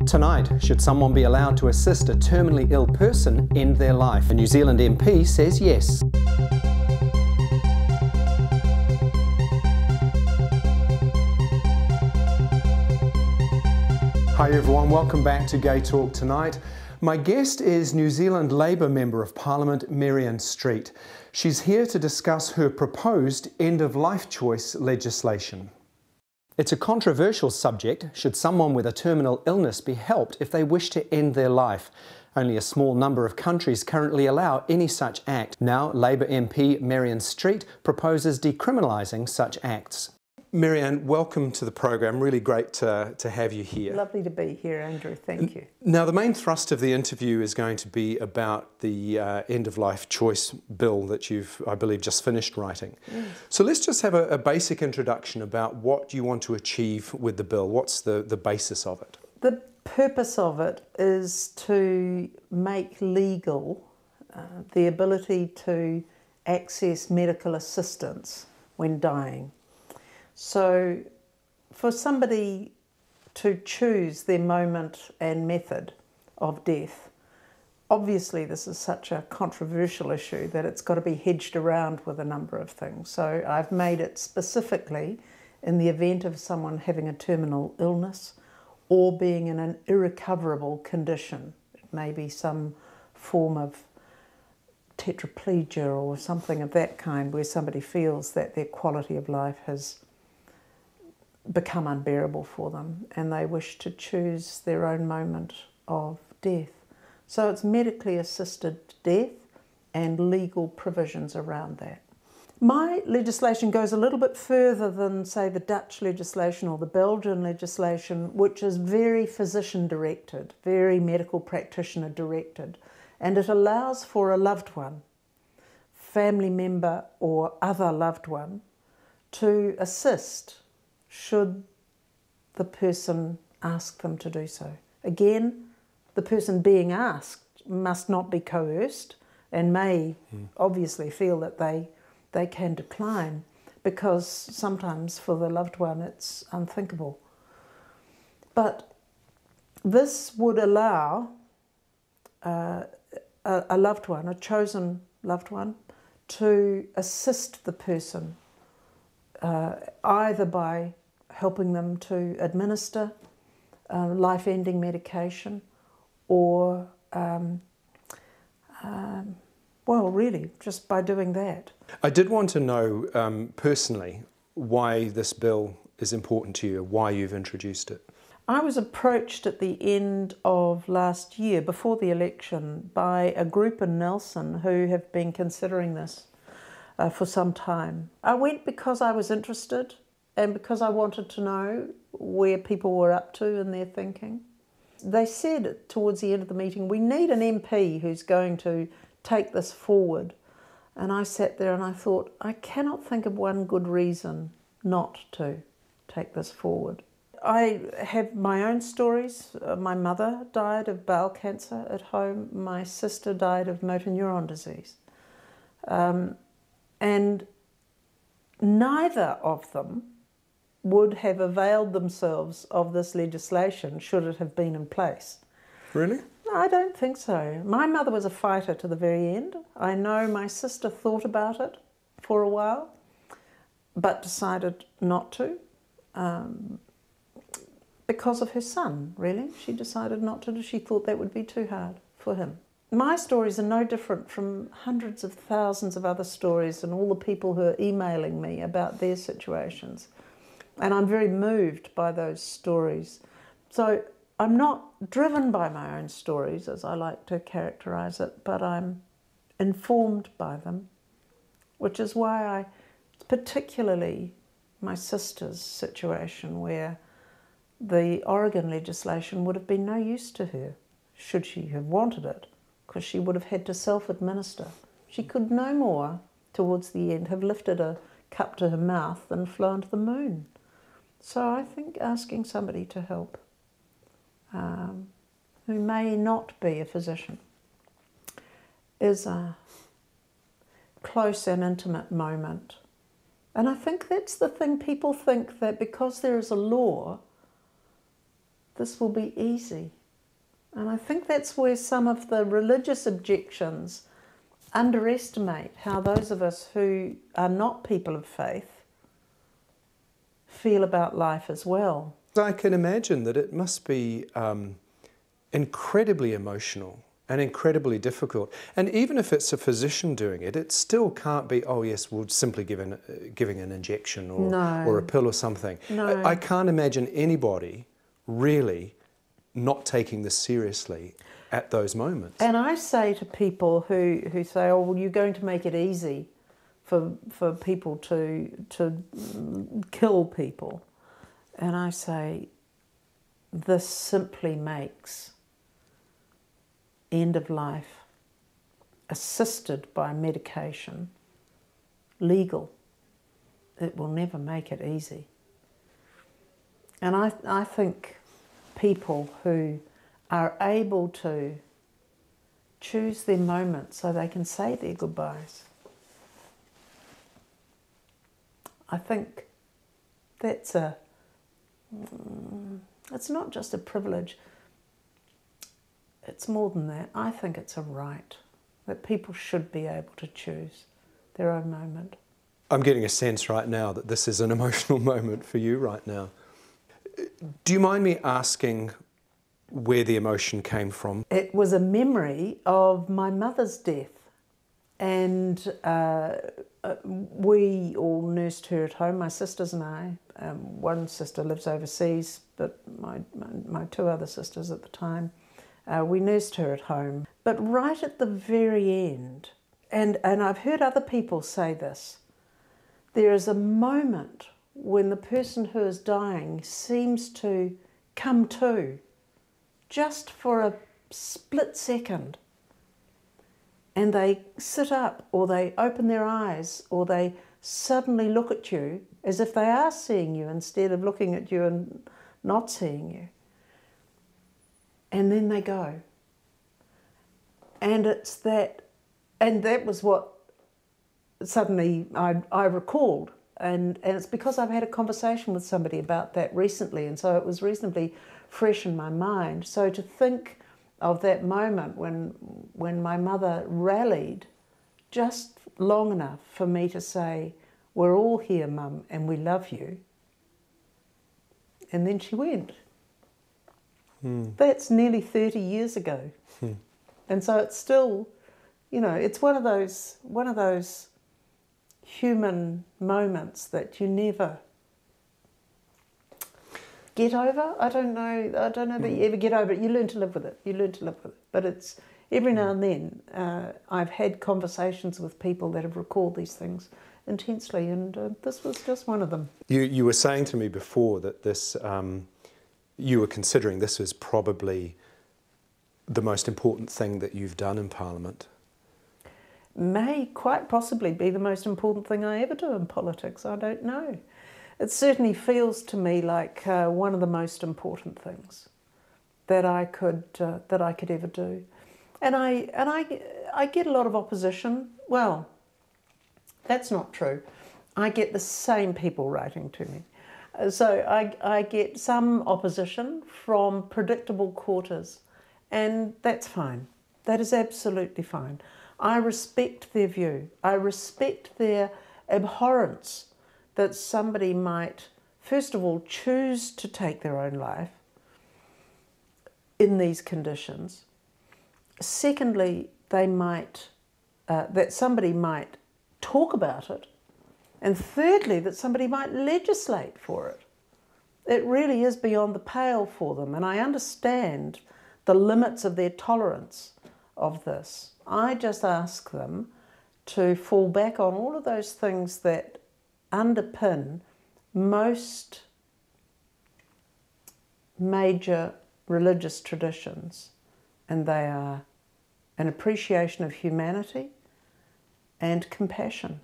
Tonight, should someone be allowed to assist a terminally ill person end their life? A New Zealand MP says yes. Hi everyone, welcome back to Gay Talk tonight. My guest is New Zealand Labour Member of Parliament, Maryan Street. She's here to discuss her proposed end-of-life choice legislation. It's a controversial subject. Should someone with a terminal illness be helped if they wish to end their life? Only a small number of countries currently allow any such act. Now, Labour MP Maryan Street proposes decriminalising such acts. Maryan, welcome to the program. Really great to have you here. Lovely to be here, Andrew. Thank you. Now, the main thrust of the interview is going to be about the end-of-life choice bill that you've, I believe, just finished writing. Yes. So let's just have a basic introduction about what you want to achieve with the bill. What's the basis of it? The purpose of it is to make legal the ability to access medical assistance when dying. So for somebody to choose their moment and method of death, obviously this is such a controversial issue that it's got to be hedged around with a number of things. So I've made it specifically in the event of someone having a terminal illness or being in an irrecoverable condition. It may be some form of tetraplegia or something of that kind where somebody feels that their quality of life has become unbearable for them and they wish to choose their own moment of death. So it's medically assisted death and legal provisions around that. My legislation goes a little bit further than, say, the Dutch legislation or the Belgian legislation, which is very physician directed, very medical practitioner directed, and it allows for a loved one, family member or other loved one, to assist should the person ask them to do so. Again, the person being asked must not be coerced and may obviously feel that they can decline, because sometimes for the loved one it's unthinkable. But this would allow a loved one, a chosen loved one, to assist the person either by helping them to administer life-ending medication or, well, really, just by doing that. I did want to know personally why this bill is important to you, why you've introduced it. I was approached at the end of last year, before the election, by a group in Nelson who have been considering this for some time. I went because I was interested and because I wanted to know where people were up to in their thinking. They said towards the end of the meeting, we need an MP who's going to take this forward. And I sat there and I thought, I cannot think of one good reason not to take this forward. I have my own stories. My mother died of bowel cancer at home. My sister died of motor neuron disease. And neither of them would have availed themselves of this legislation should it have been in place. Really? No, I don't think so. My mother was a fighter to the very end. I know my sister thought about it for a while, but decided not to, because of her son, really. She decided not to. She thought that would be too hard for him. My stories are no different from hundreds of thousands of other stories and all the people who are emailing me about their situations. And I'm very moved by those stories. So I'm not driven by my own stories, as I like to characterise it, but I'm informed by them, which is why particularly my sister's situation, where the Oregon legislation would have been no use to her, should she have wanted it, because she would have had to self-administer. She could no more, towards the end, have lifted a cup to her mouth than flown to the moon. So I think asking somebody to help, who may not be a physician, is a close and intimate moment. And I think that's the thing. People think that because there is a law, this will be easy. And I think that's where some of the religious objections underestimate how those of us who are not people of faith feel about life as well. I can imagine that it must be incredibly emotional and incredibly difficult. And even if it's a physician doing it, it still can't be, oh yes, we'll simply giving an injection or a pill or something. No. I can't imagine anybody really not taking this seriously at those moments. And I say to people who say, oh, well, you're going to make it easy for people to kill people. And I say, this simply makes end of life assisted by medication legal. It will never make it easy. And I think people who are able to choose their moments so they can say their goodbyes, I think that's it's not just a privilege, it's more than that. I think it's a right that people should be able to choose their own moment. I'm getting a sense right now that this is an emotional moment for you right now. Do you mind me asking where the emotion came from? It was a memory of my mother's death, and we all nursed her at home, my sisters and I. One sister lives overseas, but my two other sisters at the time, we nursed her at home. But right at the very end, and I've heard other people say this, there is a moment when the person who is dying seems to come to, just for a split second, and they sit up or they open their eyes or they suddenly look at you as if they are seeing you instead of looking at you and not seeing you. And then they go. And that was what suddenly I recalled. And it's because I've had a conversation with somebody about that recently, and so it was reasonably fresh in my mind. So to think of that moment when my mother rallied just long enough for me to say, we're all here, Mum, and we love you. And then she went. That's nearly 30 years ago. And so it's still, it's one of those human moments that you never get over. I don't know that you ever get over it. You learn to live with it. But it's every now and then I've had conversations with people that have recalled these things intensely, and this was just one of them. You were saying to me before that this, you were considering this as probably the most important thing that you've done in Parliament. May quite possibly be the most important thing I ever do in politics. I don't know. It certainly feels to me like one of the most important things that I could ever do. And I get a lot of opposition. Well, that's not true. I get the same people writing to me. So I get some opposition from predictable quarters, and that's fine. That is absolutely fine. I respect their view. I respect their abhorrence that somebody might, first of all, choose to take their own life in these conditions. Secondly, that somebody might talk about it. And thirdly, that somebody might legislate for it. It really is beyond the pale for them, and I understand the limits of their tolerance of this. I just ask them to fall back on all of those things that underpin most major religious traditions, and they are an appreciation of humanity and compassion.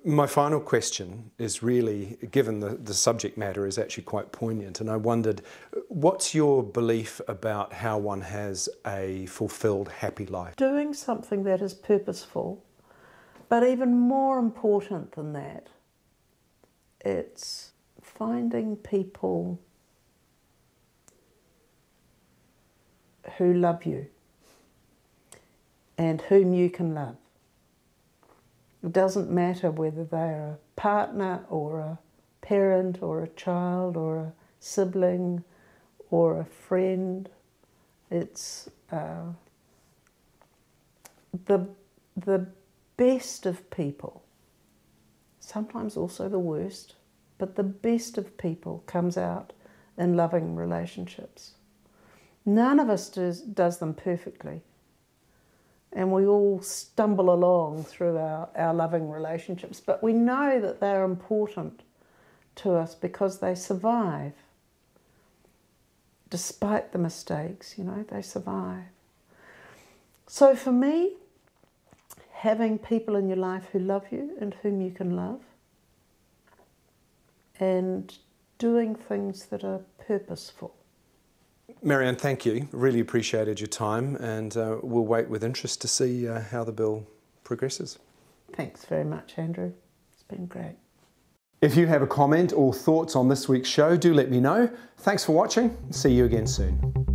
My final question is really, given the subject matter is actually quite poignant, and I wondered, what's your belief about how one has a fulfilled, happy life? Doing something that is purposeful, but even more important than that, it's finding people who love you and whom you can love. It doesn't matter whether they're a partner or a parent or a child or a sibling or a friend. It's the best of people, sometimes also the worst, but the best of people comes out in loving relationships. None of us does them perfectly. And we all stumble along through our loving relationships, but we know that they're important to us because they survive. Despite the mistakes, you know, they survive. So for me, having people in your life who love you and whom you can love, and doing things that are purposeful. Maryan, thank you. Really appreciated your time, and we'll wait with interest to see how the bill progresses. Thanks very much, Andrew. It's been great. If you have a comment or thoughts on this week's show, do let me know. Thanks for watching. See you again soon.